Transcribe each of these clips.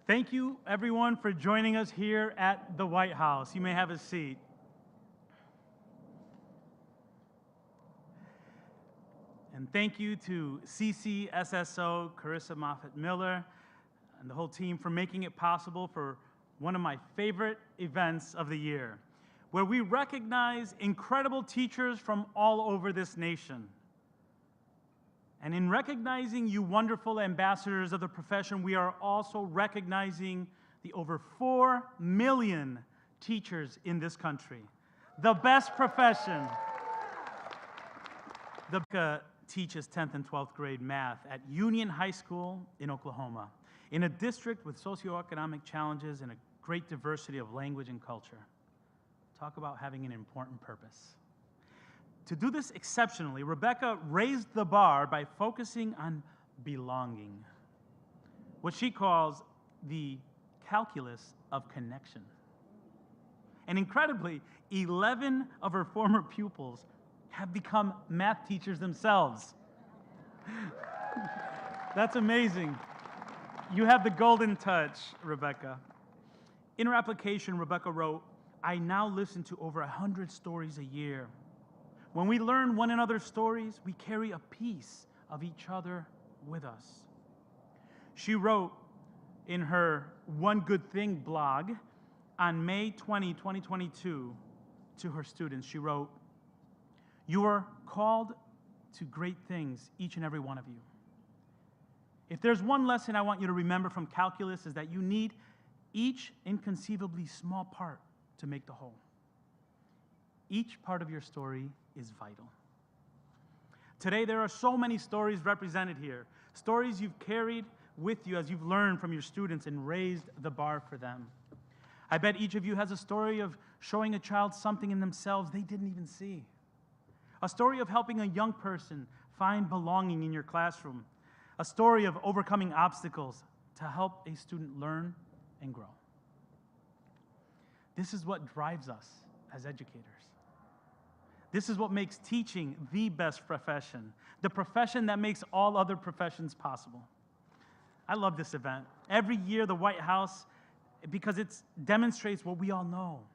Thank you, everyone, for joining us here at the White House. You may have a seat. And thank you to CCSSO, Carissa Moffett-Miller, and the whole team for making it possible for one of my favorite events of the year, where we recognize incredible teachers from all over this nation. And in recognizing you wonderful ambassadors of the profession, we are also recognizing the over 4 million teachers in this country. The best profession. Rebecca teaches 10th and 12th grade math at Union High School in Oklahoma, in a district with socioeconomic challenges and a great diversity of language and culture. Talk about having an important purpose. To do this exceptionally, Rebecca raised the bar by focusing on belonging, what she calls the calculus of connection. And incredibly, 11 of her former pupils have become math teachers themselves. That's amazing. You have the golden touch, Rebecca. In her application, Rebecca wrote, "I now listen to over 100 stories a year. When we learn one another's stories, we carry a piece of each other with us." She wrote in her One Good Thing blog on May 20, 2022, to her students, she wrote, "You are called to great things, each and every one of you. If there's one lesson I want you to remember from calculus is that you need each inconceivably small part to make the whole. Each part of your story is vital." Today, there are so many stories represented here, stories you've carried with you as you've learned from your students and raised the bar for them. I bet each of you has a story of showing a child something in themselves they didn't even see. A story of helping a young person find belonging in your classroom. A story of overcoming obstacles to help a student learn and grow. This is what drives us as educators. This is what makes teaching the best profession, the profession that makes all other professions possible. I love this event. Every year, the White House, because it demonstrates what we all know,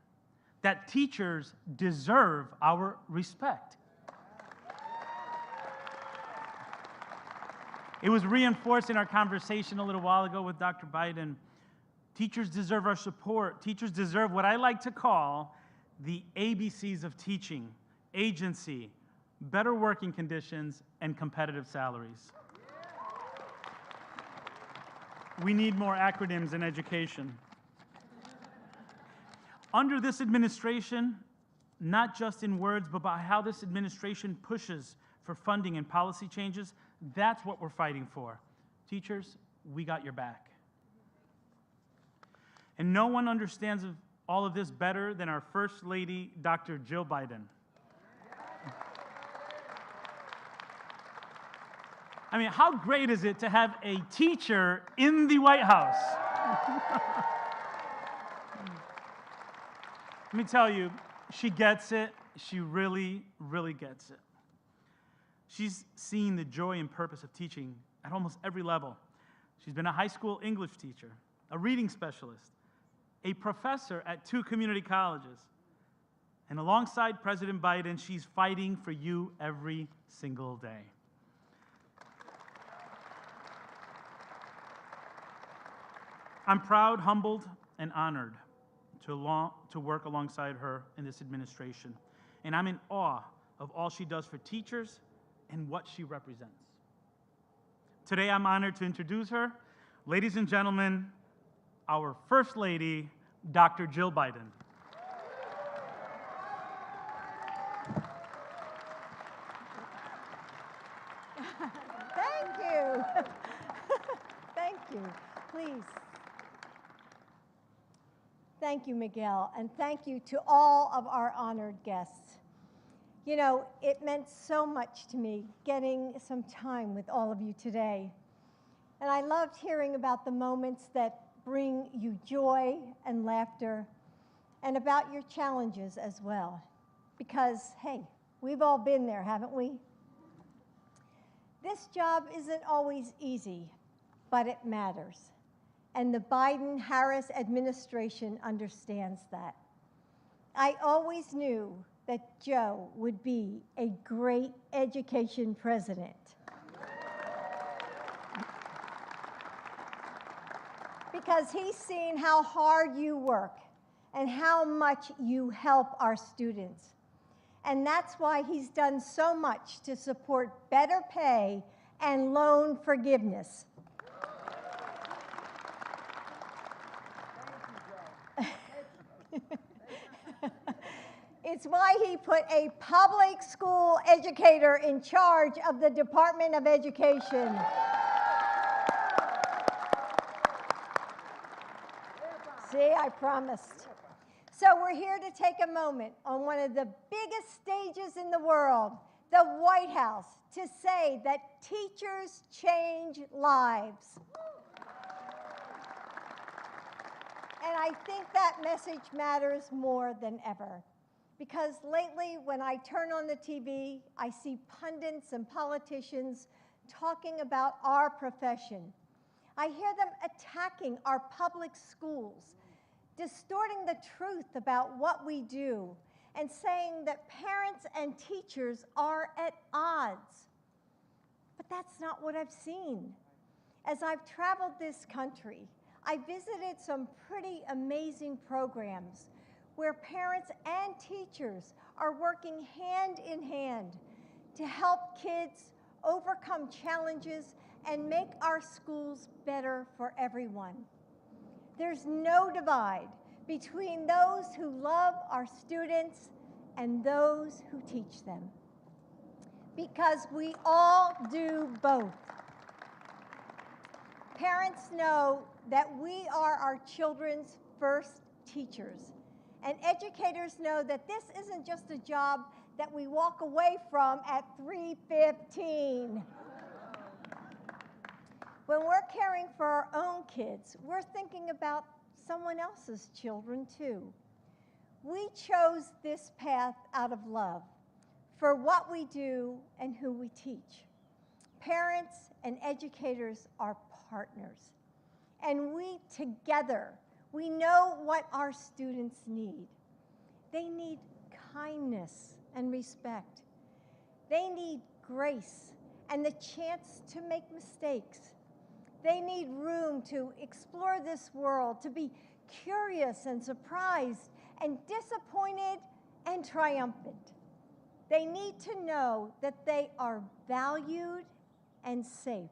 that teachers deserve our respect. It was reinforced in our conversation a little while ago with Dr. Biden. Teachers deserve our support. Teachers deserve what I like to call the ABCs of teaching: agency, better working conditions, and competitive salaries. We need more acronyms in education. Under this administration, not just in words, but by how this administration pushes for funding and policy changes, that's what we're fighting for. Teachers, we got your back. And no one understands all of this better than our First Lady, Dr. Jill Biden. I mean, how great is it to have a teacher in the White House? Let me tell you, she gets it. She really, really gets it. She's seen the joy and purpose of teaching at almost every level. She's been a high school English teacher, a reading specialist, a professor at 2 community colleges. And alongside President Biden, she's fighting for you every single day. I'm proud, humbled, and honored to work alongside her in this administration. And I'm in awe of all she does for teachers and what she represents. Today, I'm honored to introduce her. Ladies and gentlemen, our First Lady, Dr. Jill Biden. Thank you. Thank you. Please. Thank you, Miguel, and thank you to all of our honored guests. You know, it meant so much to me getting some time with all of you today. And I loved hearing about the moments that bring you joy and laughter, and about your challenges as well. Because, hey, we've all been there, haven't we? This job isn't always easy, but it matters. and the Biden-Harris administration understands that. I always knew that Joe would be a great education president. Because he's seen how hard you work and how much you help our students. And that's why he's done so much to support better pay and loan forgiveness. It's why he put a public school educator in charge of the Department of Education. See, I promised. So we're here to take a moment on one of the biggest stages in the world, the White House, to say that teachers change lives. And I think that message matters more than ever. Because lately, when I turn on the TV, I see pundits and politicians talking about our profession. I hear them attacking our public schools, distorting the truth about what we do, and saying that parents and teachers are at odds. But that's not what I've seen. As I've traveled this country, I visited some pretty amazing programs where parents and teachers are working hand in hand to help kids overcome challenges and make our schools better for everyone. There's no divide between those who love our students and those who teach them, because we all do both. Parents know that we are our children's first teachers, and educators know that this isn't just a job that we walk away from at 3:15. When we're caring for our own kids, we're thinking about someone else's children too. We chose this path out of love for what we do and who we teach. Parents and educators are partners, and we together, we know what our students need. They need kindness and respect. They need grace and the chance to make mistakes. They need room to explore this world, to be curious and surprised and disappointed and triumphant. They need to know that they are valued and safe.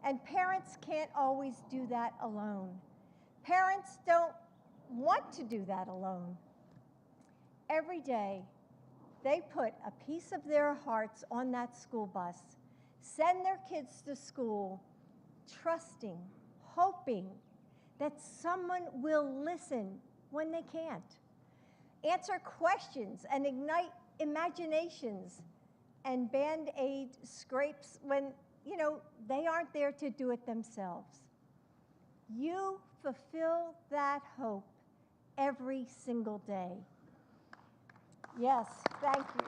And parents can't always do that alone. Parents don't want to do that alone. Every day, they put a piece of their hearts on that school bus, send their kids to school, trusting, hoping that someone will listen when they can't, answer questions and ignite imaginations, and Band-Aid scrapes when, they aren't there to do it themselves. You fulfill that hope every single day. Yes, thank you.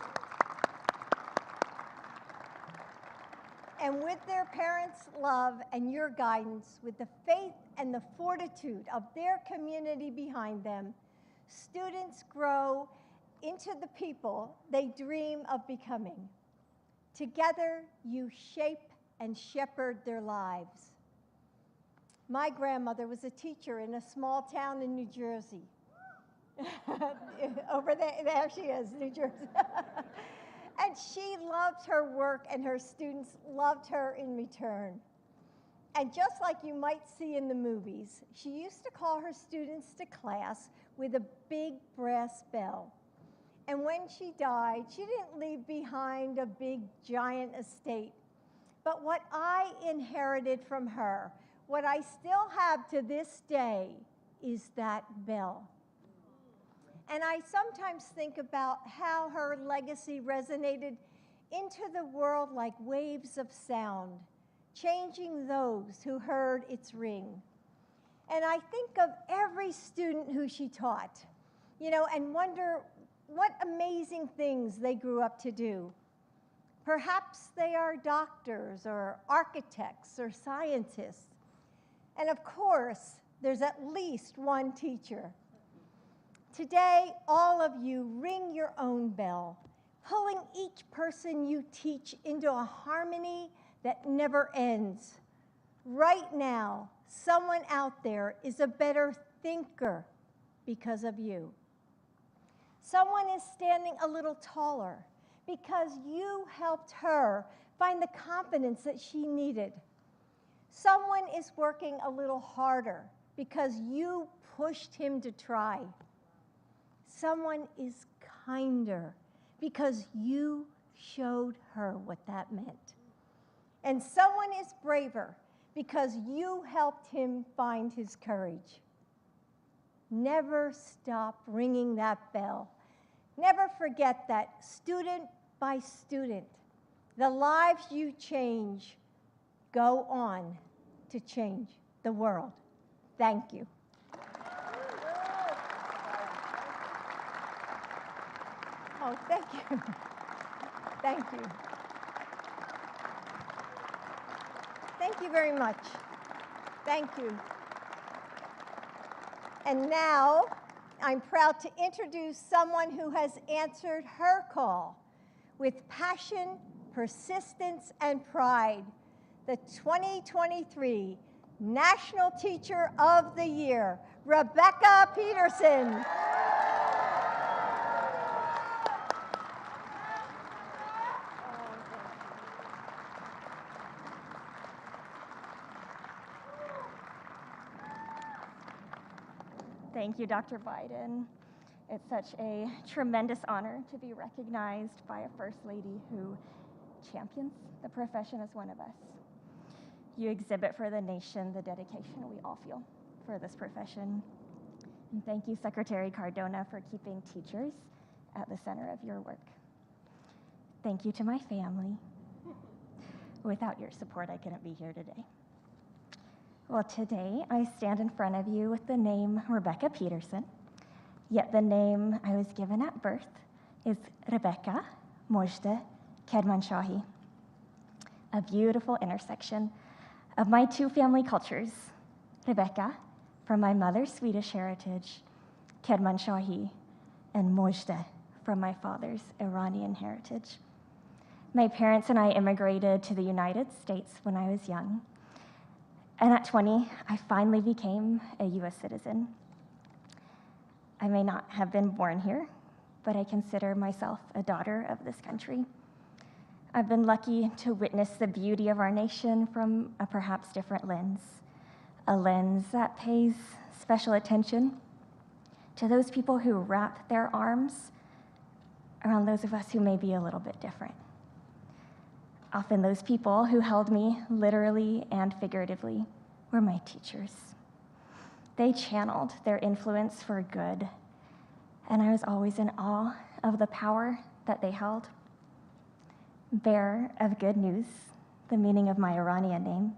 And with their parents' love and your guidance, with the faith and the fortitude of their community behind them, students grow into the people they dream of becoming. Together, you shape and shepherd their lives. My grandmother was a teacher in a small town in New Jersey. Over there she is, New Jersey. And she loved her work, and her students loved her in return. And just like you might see in the movies, she used to call her students to class with a big brass bell. And when she died, she didn't leave behind a big, giant estate. But what I inherited from her, what I still have to this day, is that bell. And I sometimes think about how her legacy resonated into the world like waves of sound, changing those who heard its ring. And I think of every student who she taught, and wonder what amazing things they grew up to do. Perhaps they are doctors or architects or scientists. And of course, there's at least one teacher. Today, all of you ring your own bell, pulling each person you teach into a harmony that never ends. Right now, someone out there is a better thinker because of you. Someone is standing a little taller because you helped her find the confidence that she needed. Someone is working a little harder because you pushed him to try. Someone is kinder because you showed her what that meant. And someone is braver because you helped him find his courage. Never stop ringing that bell. Never forget that student by student, the lives you change go on to change the world. Thank you. Oh, thank you. Thank you. Thank you very much. Thank you. And now, I'm proud to introduce someone who has answered her call with passion, persistence, and pride, the 2023 National Teacher of the Year, Rebecca Peterson. Thank you, Dr. Biden. It's such a tremendous honor to be recognized by a First Lady who champions the profession as one of us. You exhibit for the nation the dedication we all feel for this profession. And thank you, Secretary Cardona, for keeping teachers at the center of your work. Thank you to my family. Without your support, I couldn't be here today. Well, today I stand in front of you with the name Rebecca Peterson, yet the name I was given at birth is Rebecca Mojde Kermanshahi, a beautiful intersection of my two family cultures, Rebecca from my mother's Swedish heritage, Kermanshahi, and Mojde from my father's Iranian heritage. My parents and I immigrated to the United States when I was young. And at 20, I finally became a US citizen. I may not have been born here, but I consider myself a daughter of this country. I've been lucky to witness the beauty of our nation from a perhaps different lens, a lens that pays special attention to those people who wrap their arms around those of us who may be a little bit different. Often those people who held me literally and figuratively were my teachers. They channeled their influence for good, and I was always in awe of the power that they held. Bearer of good news, the meaning of my Iranian name,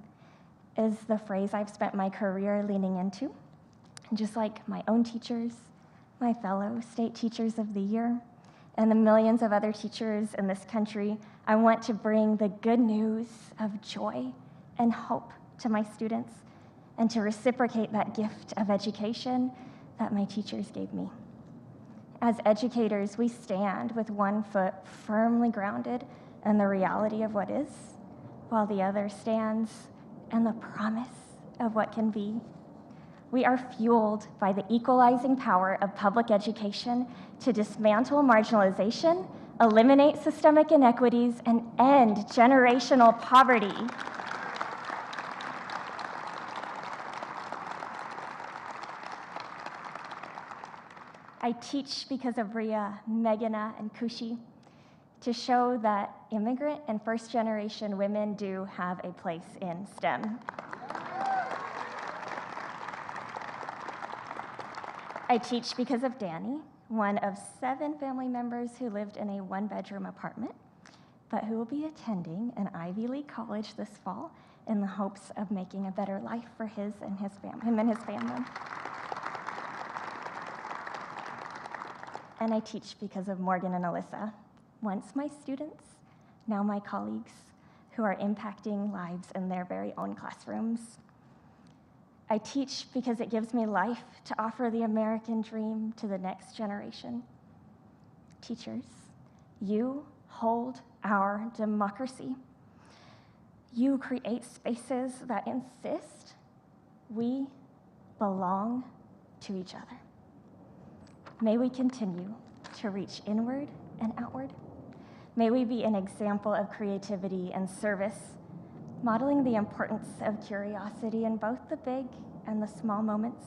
is the phrase I've spent my career leaning into. Just like my own teachers, my fellow state teachers of the year, and the millions of other teachers in this country, I want to bring the good news of joy and hope to my students and to reciprocate that gift of education that my teachers gave me. As educators, we stand with one foot firmly grounded in the reality of what is, while the other stands in the promise of what can be. We are fueled by the equalizing power of public education to dismantle marginalization, eliminate systemic inequities, and end generational poverty. I teach because of Ria, Meghana, and Kushi to show that immigrant and first-generation women do have a place in STEM. I teach because of Danny, one of 7 family members who lived in a 1-bedroom apartment, but who will be attending an Ivy League college this fall in the hopes of making a better life for him and his family. And I teach because of Morgan and Alyssa, once my students, now my colleagues, who are impacting lives in their very own classrooms. I teach because it gives me life to offer the American dream to the next generation. Teachers, you hold our democracy. You create spaces that insist we belong to each other. May we continue to reach inward and outward. May we be an example of creativity and service, modeling the importance of curiosity in both the big and the small moments.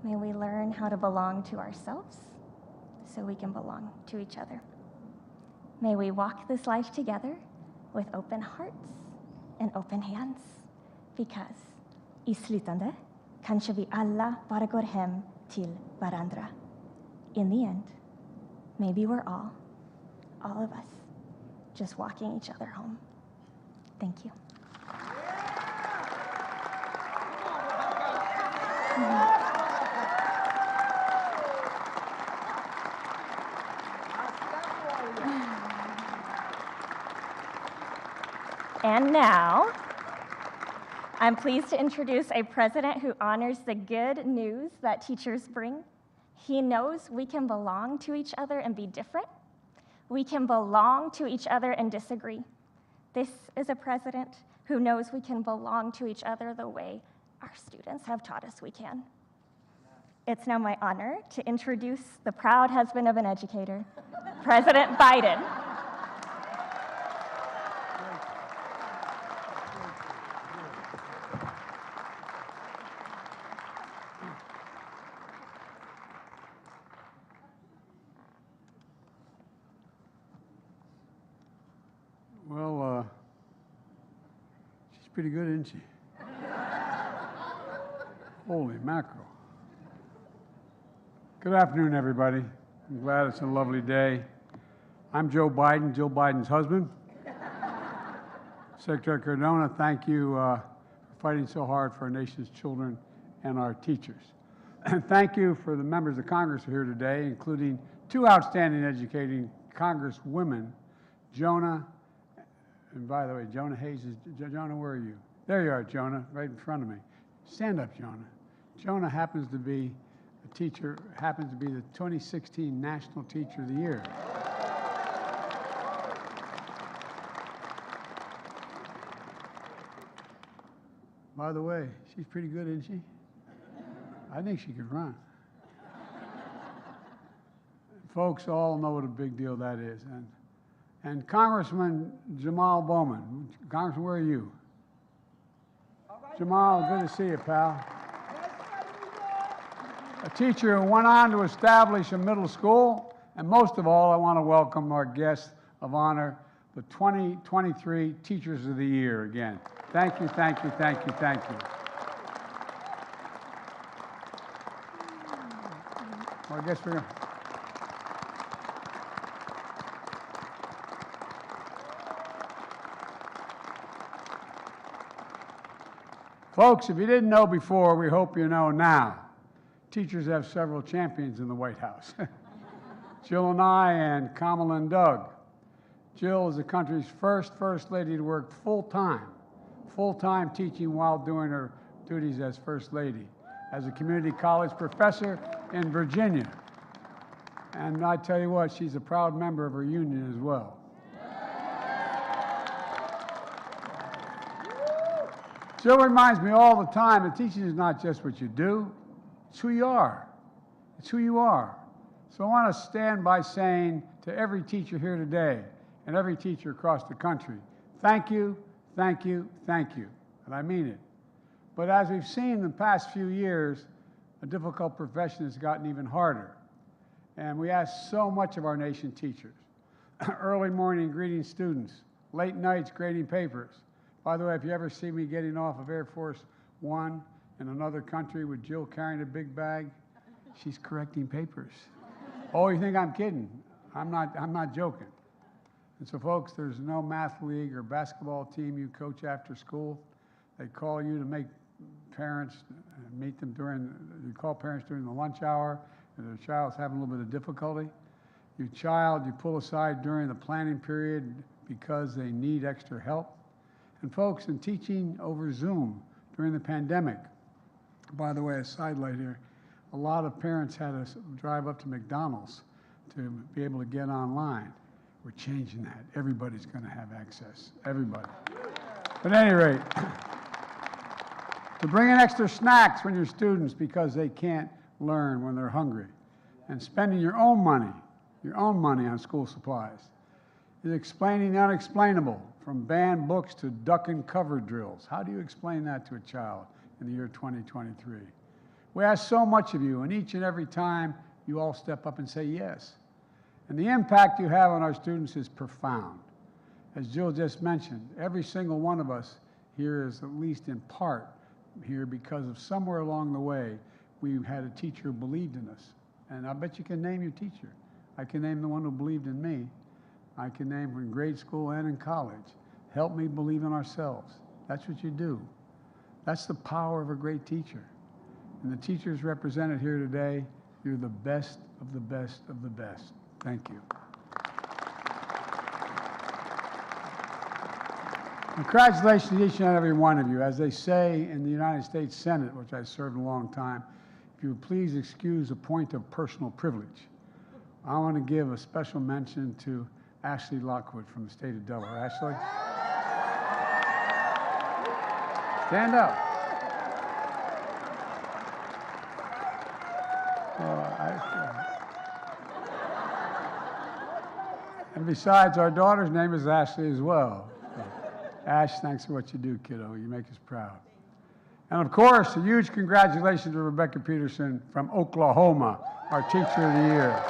May we learn how to belong to ourselves so we can belong to each other. May we walk this life together with open hearts and open hands, because i slutande kanske vi alla bara går hem till varandra. In the end, maybe we're all of us, just walking each other home. Thank you. And now, I'm pleased to introduce a president who honors the good news that teachers bring. He knows we can belong to each other and be different. We can belong to each other and disagree. This is a president who knows we can belong to each other the way our students have taught us we can. It's now my honor to introduce the proud husband of an educator, President Biden. Well, she's pretty good, isn't she? Holy mackerel. Good afternoon, everybody. I'm glad it's a lovely day. I'm Joe Biden, Jill Biden's husband. Secretary Cardona, thank you for fighting so hard for our nation's children and our teachers. And thank you for the members of Congress who are here today, including two outstanding educating Congresswomen, Jonah. And by the way, Jonah Hayes is, Jonah, where are you? There you are, Jonah, right in front of me. Stand up, Jonah. Jonah happens to be a teacher, happens to be the 2016 National Teacher of the Year. By the way, she's pretty good, isn't she? I think she could run. Folks all know what a big deal that is. And Congressman Jamal Bowman. Congressman, where are you? Jamal, good to see you, pal. A teacher who went on to establish a middle school. And most of all, I want to welcome our guest of honor, the 2023 Teachers of the Year again. Thank you, thank you, thank you, thank you. Well, I guess we're going to... Folks, if you didn't know before, we hope you know now. Teachers have several champions in the White House. Jill and I, and Kamala and Doug. Jill is the country's first lady to work full-time teaching while doing her duties as First Lady, as a community college professor in Virginia. And I tell you what, she's a proud member of her union as well. Jill reminds me all the time that teaching is not just what you do, it's who you are. It's who you are. So I want to stand by saying to every teacher here today and every teacher across the country, thank you, thank you, thank you. And I mean it. But as we've seen in the past few years, a difficult profession has gotten even harder. And we ask so much of our nation teachers. Early morning greeting students, late nights grading papers. By the way, if you ever see me getting off of Air Force One in another country with Jill carrying a big bag, she's correcting papers. Oh, you think I'm kidding? I'm not joking. And so, folks, there's no math league or basketball team you coach after school. They call you to make parents meet them you call parents during the lunch hour if their child's having a little bit of difficulty. Your child you pull aside during the planning period because they need extra help. And folks, in teaching over Zoom during the pandemic, By the way, a sidelight here, a lot of parents had to drive up to McDonald's to be able to get online. We're changing that. Everybody's going to have access, everybody. But at any rate, to bring in extra snacks when you're students because they can't learn when they're hungry, and spending your own money on school supplies, is explaining the unexplainable, from banned books to duck and cover drills. How do you explain that to a child in the year 2023? We ask so much of you, and each and every time you all step up and say yes. And the impact you have on our students is profound. As Jill just mentioned, every single one of us here is at least in part here because of somewhere along the way we had a teacher who believed in us. And I bet you can name your teacher. I can name the one who believed in me. I can name her in grade school and in college. Help me believe in ourselves. That's what you do. That's the power of a great teacher. And the teachers represented here today, you're the best of the best of the best. Thank you. Congratulations to each and every one of you. As they say in the United States Senate, which I served a long time, if you would please excuse a point of personal privilege. I want to give a special mention to Ashley Lockwood from the state of Delaware. Ashley? Stand up. And besides, our daughter's name is Ashley as well. So, Ash, thanks for what you do, kiddo. You make us proud. And of course, a huge congratulations to Rebecca Peterson from Oklahoma, our Teacher of the Year.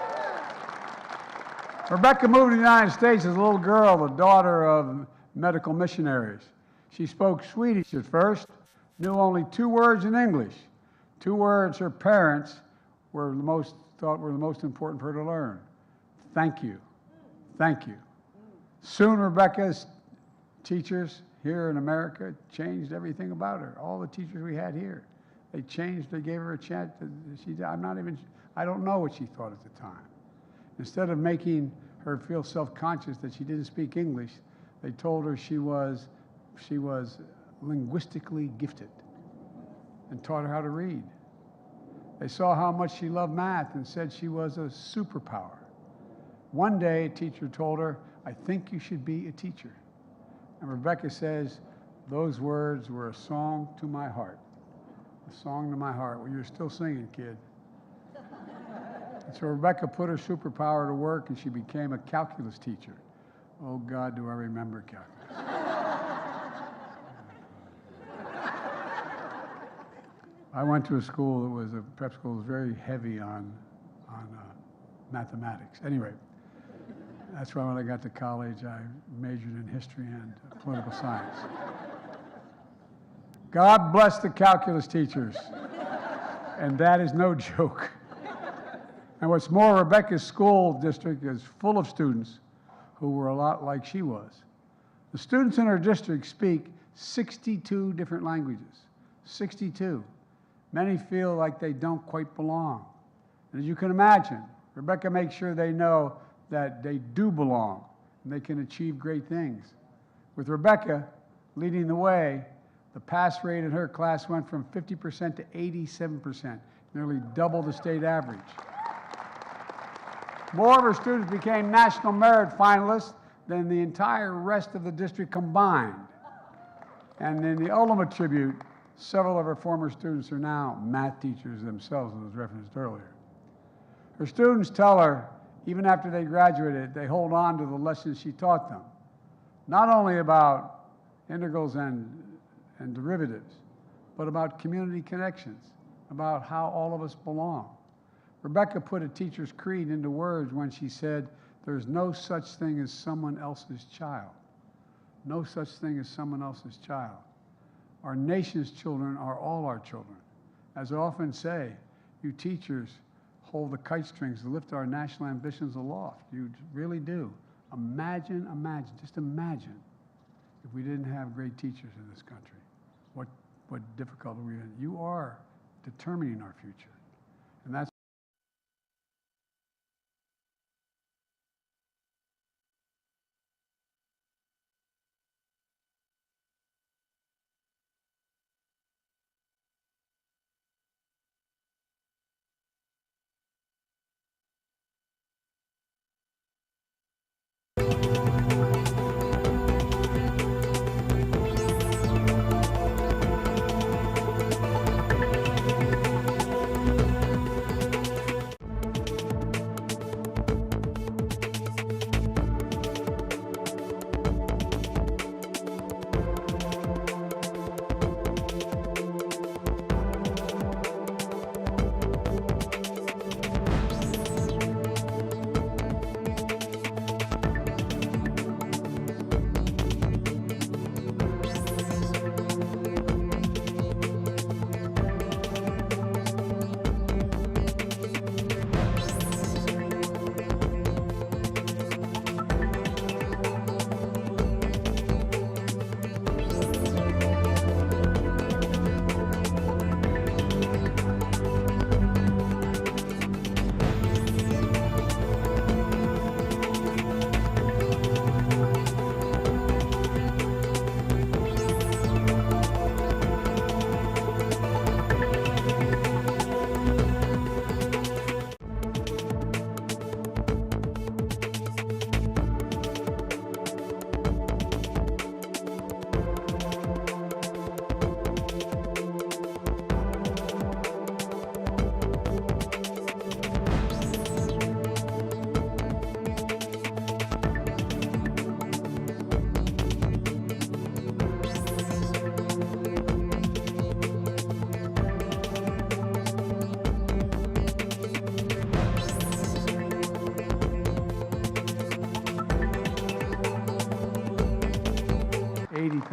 Rebecca moved to the United States as a little girl, the daughter of medical missionaries. She spoke Swedish at first, knew only 2 words in English, 2 words her parents thought were the most important for her to learn. Thank you. Thank you. Soon Rebecca's teachers here in America changed everything about her. All the teachers we had here, they changed, they gave her a chance. I don't know what she thought at the time. Instead of making her feel self-conscious that she didn't speak English, they told her she was linguistically gifted and taught her how to read. They saw how much she loved math and said she was a superpower. One day, a teacher told her, "I think you should be a teacher." And Rebecca says, "Those words were a song to my heart." A song to my heart. Well, you're still singing, kid. And so Rebecca put her superpower to work and she became a calculus teacher. Oh God, do I remember calculus. I went to a school that was a prep school that was very heavy on mathematics. Anyway, that's why when I got to college, I majored in history and political science. God bless the calculus teachers. And that is no joke. And what's more, Rebecca's school district is full of students who were a lot like she was. The students in her district speak 62 different languages. 62. Many feel like they don't quite belong. And as you can imagine, Rebecca makes sure they know that they do belong and they can achieve great things. With Rebecca leading the way, the pass rate in her class went from 50% to 87%, nearly double the state average. More of her students became National Merit finalists than the entire rest of the district combined. And in the ultimate tribute, several of her former students are now math teachers themselves, as was referenced earlier. Her students tell her, even after they graduated, they hold on to the lessons she taught them, not only about integrals and derivatives, but about community connections, about how all of us belong. Rebecca put a teacher's creed into words when she said, "There's no such thing as someone else's child." No such thing as someone else's child. Our nation's children are all our children. As I often say, you teachers hold the kite strings to lift our national ambitions aloft. You really do. Imagine, just imagine if we didn't have great teachers in this country. What difficulty we're in. You are determining our future. And that's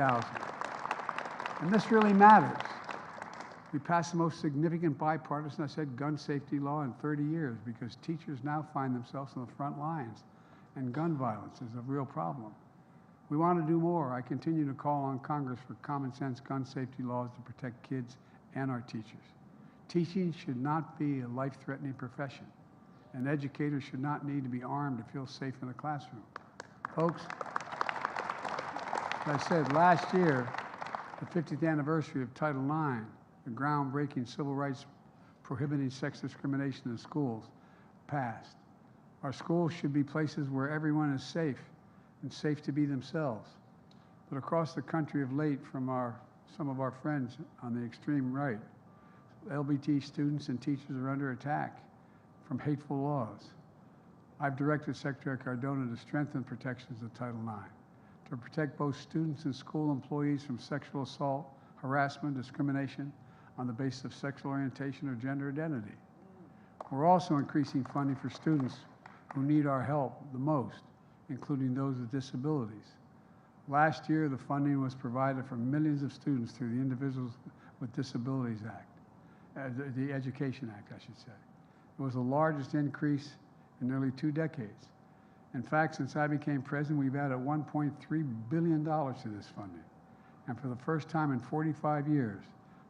50,000. And this really matters. We passed the most significant bipartisan, I said, gun safety law in 30 years because teachers now find themselves on the front lines, and gun violence is a real problem. We want to do more. I continue to call on Congress for common sense gun safety laws to protect kids and our teachers. Teaching should not be a life-threatening profession, and educators should not need to be armed to feel safe in the classroom. Folks, as I said, last year, the 50th anniversary of Title IX, the groundbreaking civil rights prohibiting sex discrimination in schools, passed. Our schools should be places where everyone is safe and safe to be themselves. But across the country of late, from some of our friends on the extreme right, LBT students and teachers are under attack from hateful laws. I've directed Secretary Cardona to strengthen protections of Title IX, to protect both students and school employees from sexual assault, harassment, discrimination on the basis of sexual orientation or gender identity. We're also increasing funding for students who need our help the most, including those with disabilities. Last year, the funding was provided for millions of students through the Individuals with Disabilities Act, the Education Act, I should say. It was the largest increase in nearly 2 decades. In fact, since I became president, we've added $1.3 billion to this funding. And for the first time in 45 years,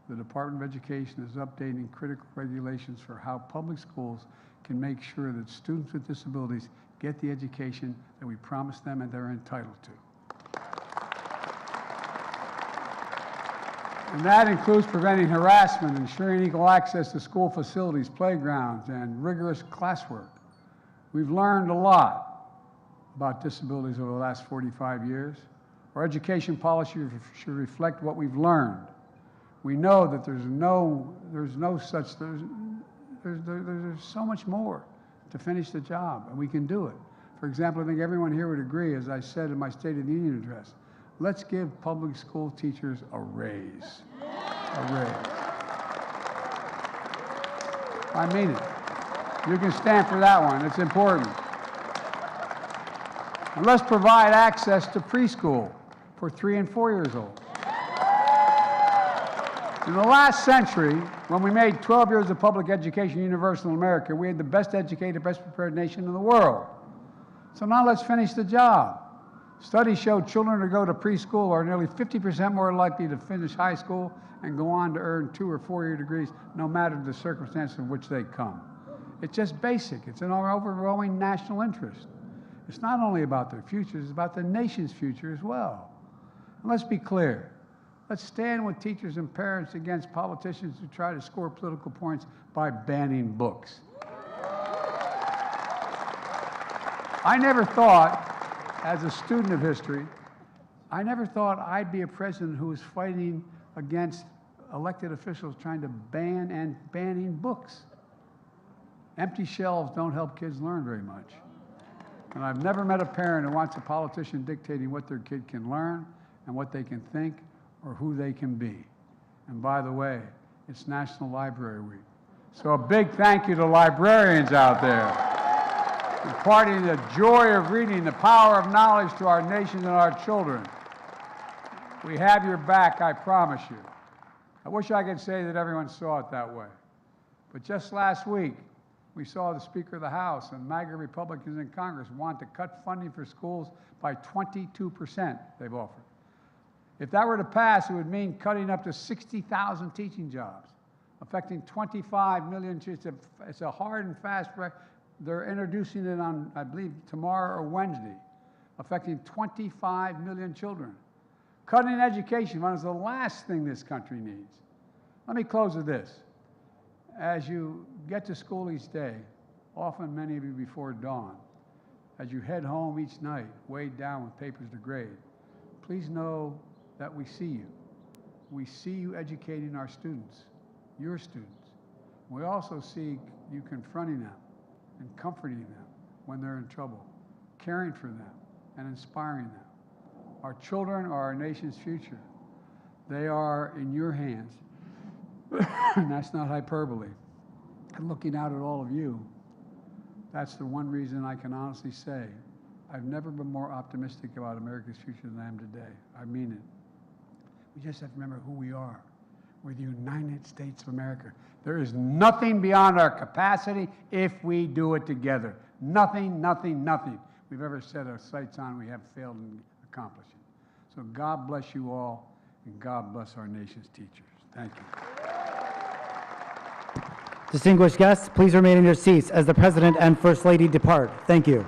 the Department of Education is updating critical regulations for how public schools can make sure that students with disabilities get the education that we promised them and they're entitled to. And that includes preventing harassment, ensuring equal access to school facilities, playgrounds, and rigorous classwork. We've learned a lot about disabilities over the last 45 years. Our education policy should reflect what we've learned. We know that there's so much more to finish the job, and we can do it. For example, I think everyone here would agree, as I said in my State of the Union address, let's give public school teachers a raise. A raise. I mean it. You can stand for that one. It's important. And let's provide access to preschool for 3 and 4 years old. In the last century, when we made 12 years of public education universal in America, we had the best educated, best prepared nation in the world. So now let's finish the job. Studies show children who go to preschool are nearly 50% more likely to finish high school and go on to earn 2 or 4 year degrees, no matter the circumstances in which they come. It's just basic. It's in our overwhelming national interest. It's not only about their future, it's about the nation's future as well. And let's be clear. Let's stand with teachers and parents against politicians who try to score political points by banning books. I never thought, as a student of history, I never thought I'd be a president who was fighting against elected officials trying to banning books. Empty shelves don't help kids learn very much. And I've never met a parent who wants a politician dictating what their kid can learn and what they can think or who they can be. And by the way, it's National Library Week. So a big thank you to librarians out there, imparting the joy of reading, the power of knowledge to our nation and our children. We have your back, I promise you. I wish I could say that everyone saw it that way. But just last week, we saw the Speaker of the House and MAGA Republicans in Congress want to cut funding for schools by 22%, they've offered. If that were to pass, it would mean cutting up to 60,000 teaching jobs, affecting 25 million. It's a hard and fast. They're introducing it on, I believe, tomorrow or Wednesday, affecting 25 million children. Cutting education is the last thing this country needs. Let me close with this. As you get to school each day, often many of you before dawn, as you head home each night, weighed down with papers to grade, please know that we see you. We see you educating our students, your students. We also see you confronting them and comforting them when they're in trouble, caring for them and inspiring them. Our children are our nation's future. They are in your hands. And that's not hyperbole. And looking out at all of you, that's the one reason I can honestly say I've never been more optimistic about America's future than I am today. I mean it. We just have to remember who we are. We're the United States of America. There is nothing beyond our capacity if we do it together. Nothing, nothing, nothing we've ever set our sights on we have failed in accomplishing. So God bless you all, and God bless our nation's teachers. Thank you. Distinguished guests, please remain in your seats as the President and First Lady depart. Thank you.